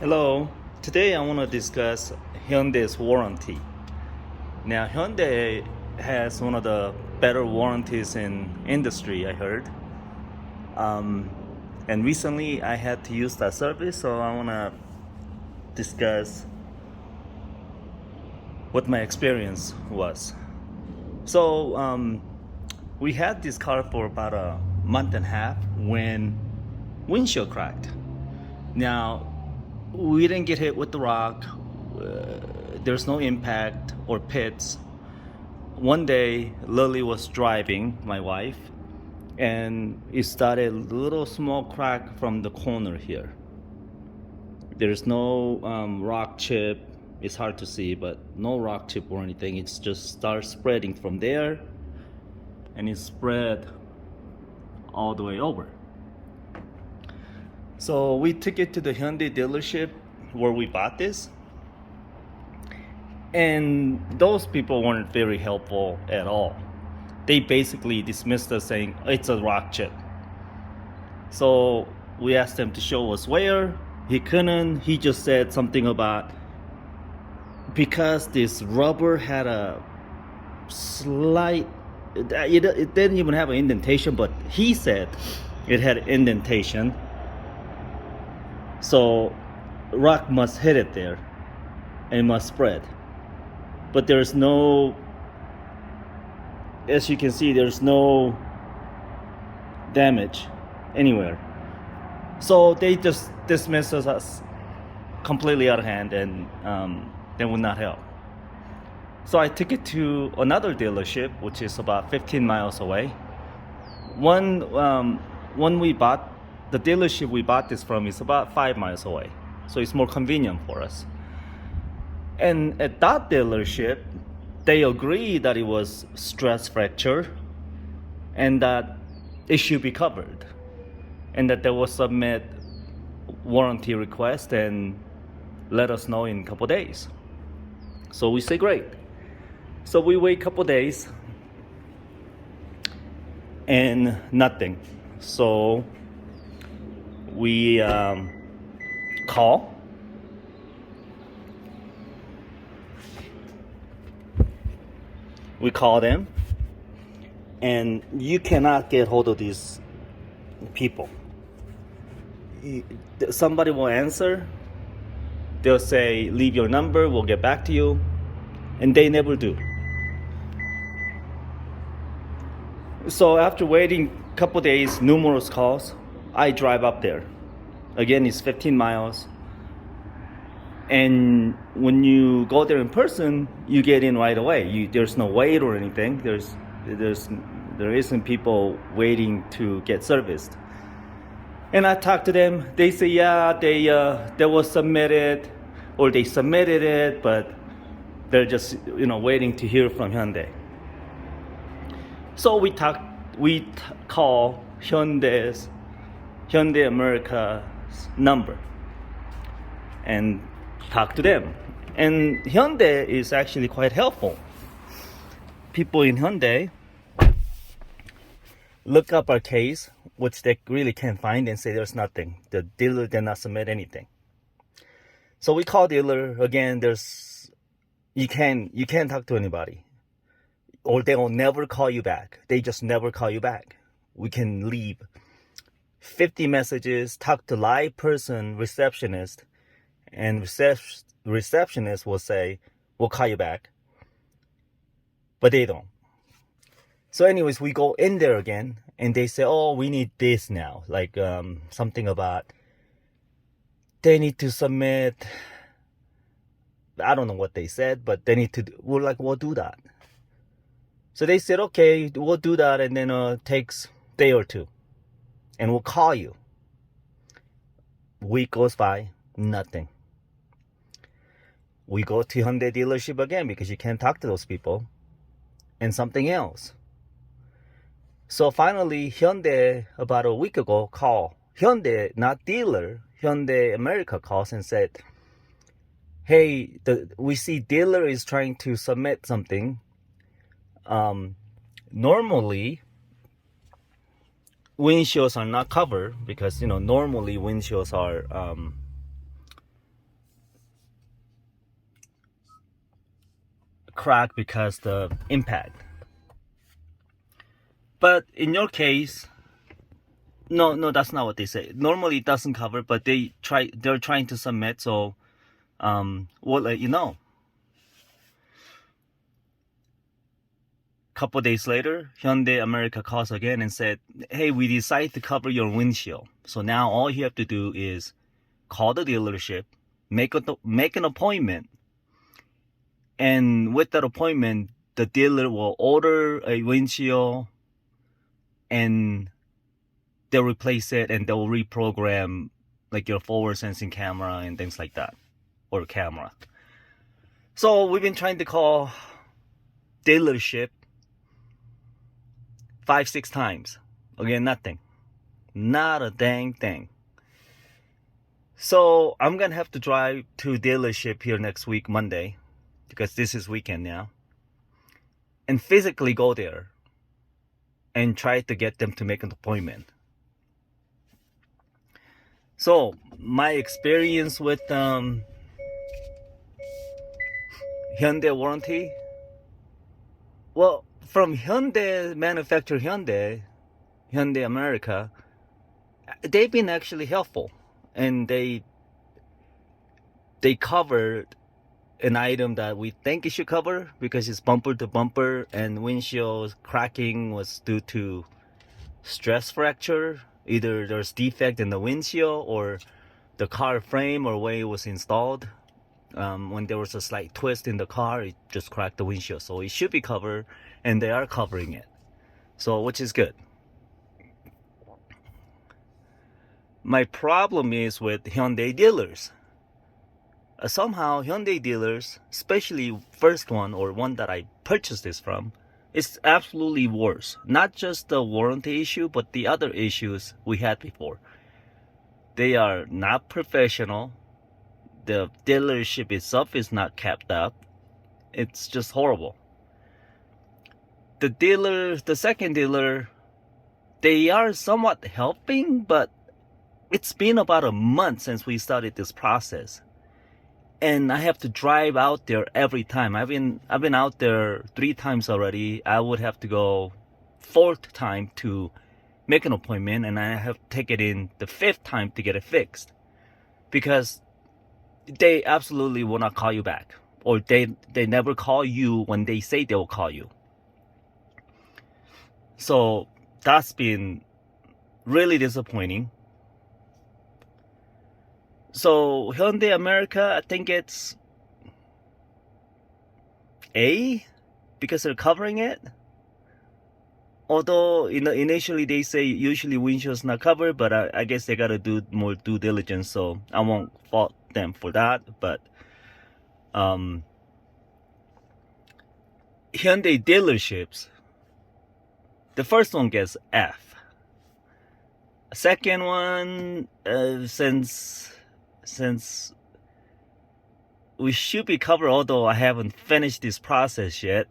Hello. Today I want to discuss Hyundai's warranty. Now Hyundai has one of the better warranties in industry, I heard. And recently I had to use that service, so I want to discuss what my experience was. So we had this car for about a month and a half when windshield cracked. Now we didn't get hit with the rock. There's no impact or pits. One day, Lily was driving, my wife, and it started a little small crack from the corner here. There's no rock chip. It's hard to see, but no rock chip or anything. It's just starts spreading from there, and it spread all the way over. So we took it to the Hyundai dealership where we bought this. And those people weren't very helpful at all. They basically dismissed us saying it's a rock chip. So we asked them to show us where. He couldn't. He just said something about because this rubber had a slight, it didn't even have an indentation, but he said it had indentation. So rock must hit it there and it must spread. But there's no, as you can see, there's no damage anywhere. So they just dismissed us completely out of hand, and they would not help. So I took it to another dealership, which is about 15 miles away. One we bought, the dealership we bought this from is about 5 miles away. So it's more convenient for us. And at that dealership, they agreed that it was stress fracture and that it should be covered, and that they will submit warranty request and let us know in a couple days. So we say great. So we wait a couple days and nothing. So we call. We call them, and you cannot get hold of these people. Somebody will answer. They'll say, leave your number, we'll get back to you. And they never do. So after waiting a couple days, numerous calls, I drive up there. Again, it's 15 miles. And when you go there in person, you get in right away. There's no wait or anything. There isn't people waiting to get serviced. And I talked to them. They say, yeah, they was submitted, or they submitted it, but they're just waiting to hear from Hyundai. So we call Hyundai America's number and talk to them. And Hyundai is actually quite helpful. People in Hyundai look up our case, which they really can't find, and say there's nothing. The dealer did not submit anything. So we call dealer again. You can't talk to anybody, or they will never call you back. They just never call you back. We can leave 50 messages, talk to live person, receptionist, and receptionist will say, we'll call you back. But they don't. So anyways, we go in there again, and they say, oh, we need this now. Like something about they need to submit, I don't know what they said, but they need to, we're like, we'll do that. So they said, okay, we'll do that, and then it takes a day or two, and we'll call you. Week goes by, nothing. We go to Hyundai dealership again because you can't talk to those people, and something else. So finally, Hyundai about a week ago called Hyundai, not dealer, Hyundai America calls and said, hey, we see dealer is trying to submit something. Normally, windshields are not covered because normally windshields are crack because the impact. But in your case, no, that's not what they say. Normally it doesn't cover, but they're trying to submit, so we'll let you know. Couple days later, Hyundai America calls again and said, hey, we decided to cover your windshield. So now all you have to do is call the dealership, make an appointment, and with that appointment, the dealer will order a windshield and they'll replace it and they'll reprogram like your forward sensing camera and things like that, or camera. So we've been trying to call dealership 5-6 times. Again, nothing. Not a dang thing. So I'm gonna have to drive to dealership here next week, Monday, because this is weekend now, and physically go there and try to get them to make an appointment. So my experience with Hyundai Warranty, well, from Hyundai manufacturer Hyundai America, they've been actually helpful, and they covered an item that we think it should cover because it's bumper to bumper, and windshield cracking was due to stress fracture. Either there's defect in the windshield or the car frame or way it was installed. When there was a slight twist in the car, it just cracked the windshield. So it should be covered, and they are covering it. So, which is good. My problem is with Hyundai dealers. Somehow Hyundai dealers, especially first one or one that I purchased this from, is absolutely worse. Not just the warranty issue, but the other issues we had before. They are not professional. The dealership itself is not kept up. It's just horrible. The second dealer, they are somewhat helping, but it's been about a month since we started this process, and I have to drive out there every time. I've been out there 3 times already. I would have to go 4th time to make an appointment, and I have to take it in the 5th time to get it fixed, because they absolutely will not call you back, or they never call you when they say they will call you. So that's been really disappointing. So Hyundai America, I think it's A, because they're covering it. Although initially they say usually windshield's not covered, but I guess they gotta do more due diligence, so I won't fault them for that. But Hyundai dealerships, the first one gets F. Second one, since we should be covered, although I haven't finished this process yet,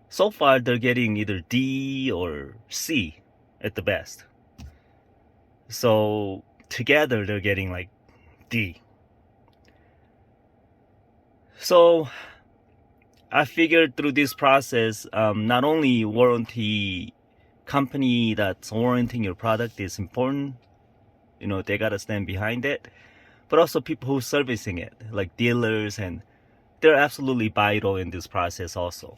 so far they're getting either D or C at the best. So together they're getting like D. So I figured through this process, not only warranty company that's warranting your product is important, they gotta stand behind it, but also people who are servicing it, like dealers, and they're absolutely vital in this process also.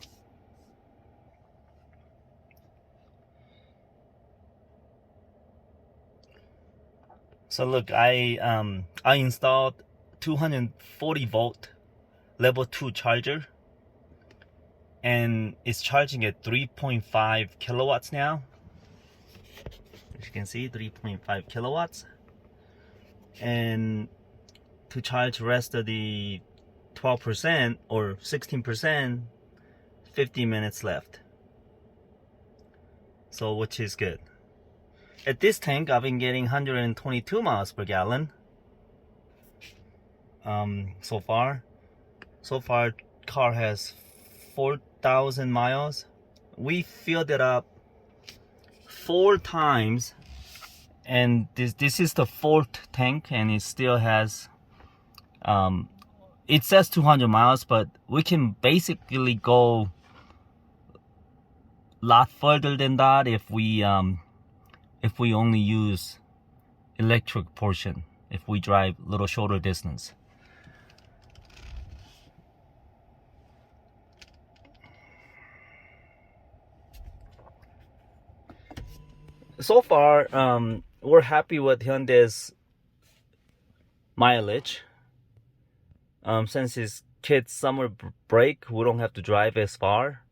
So look, I installed 240 volt level 2 charger, and it's charging at 3.5 kilowatts now. As you can see, 3.5 kilowatts. And to charge the rest of the 12% or 16%, 50 minutes left. So, which is good. At this tank, I've been getting 122 miles per gallon. So far, car has 4,000 miles. We filled it up 4 times, and this is the 4th tank, and it still has it says 200 miles, but we can basically go a lot further than that if we only use electric portion, if we drive a little shorter distance. So far, we're happy with Hyundai's mileage. Since it's kids' summer break, we don't have to drive as far.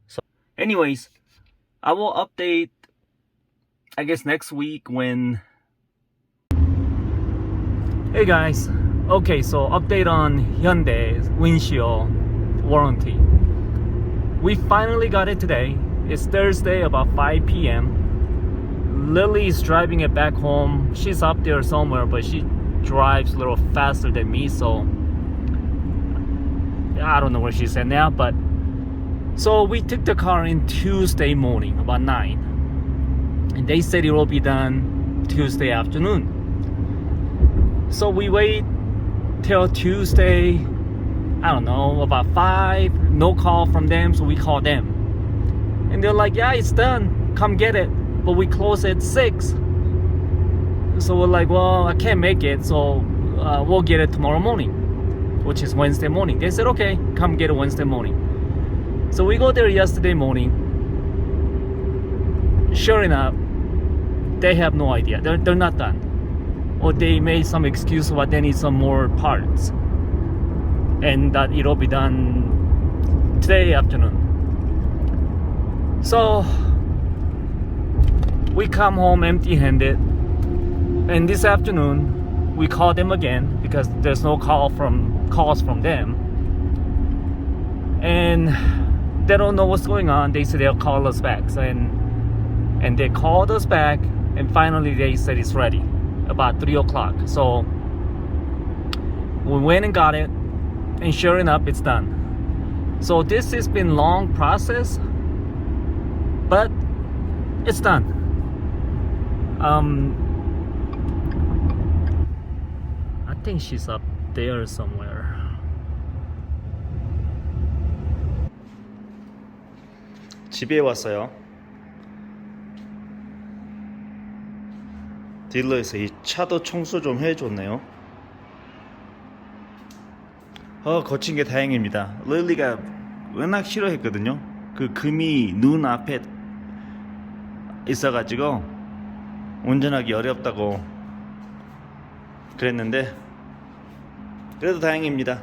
So, anyways, I will update, I guess, next week when. Hey guys, okay, so update on Hyundai's windshield warranty. We finally got it today. It's Thursday about 5 p.m. Lily is driving it back home. She's up there somewhere, but she drives a little faster than me, so I don't know where she's at now. But so we took the car in Tuesday morning about 9, and they said it will be done Tuesday afternoon. So we wait till Tuesday, I don't know, about 5, no call from them, so we call them, and they're like, yeah, it's done, come get it. But we close at 6, so we're like, well, I can't make it, so we'll get it tomorrow morning, which is Wednesday morning. They said, okay, come get it Wednesday morning. So we go there yesterday morning. Sure enough, they have no idea. They're not done, or they made some excuse why they need some more parts, and that it'll be done today afternoon. So we come home empty-handed, and this afternoon we call them again because there's no calls from them, and they don't know what's going on. They said they'll call us back, so, and they called us back, and finally they said it's ready about 3 o'clock. So we went and got it, and sure enough, it's done. So this has been a long process, but it's done. I think she's up there somewhere. 집에 왔어요. 딜러에서 이 차도 청소 좀 해줬네요. 거친 게 다행입니다. 릴리가 워낙 싫어했거든요. 그 금이 눈 앞에 있어가지고 운전하기 어렵다고 그랬는데, 그래도 다행입니다.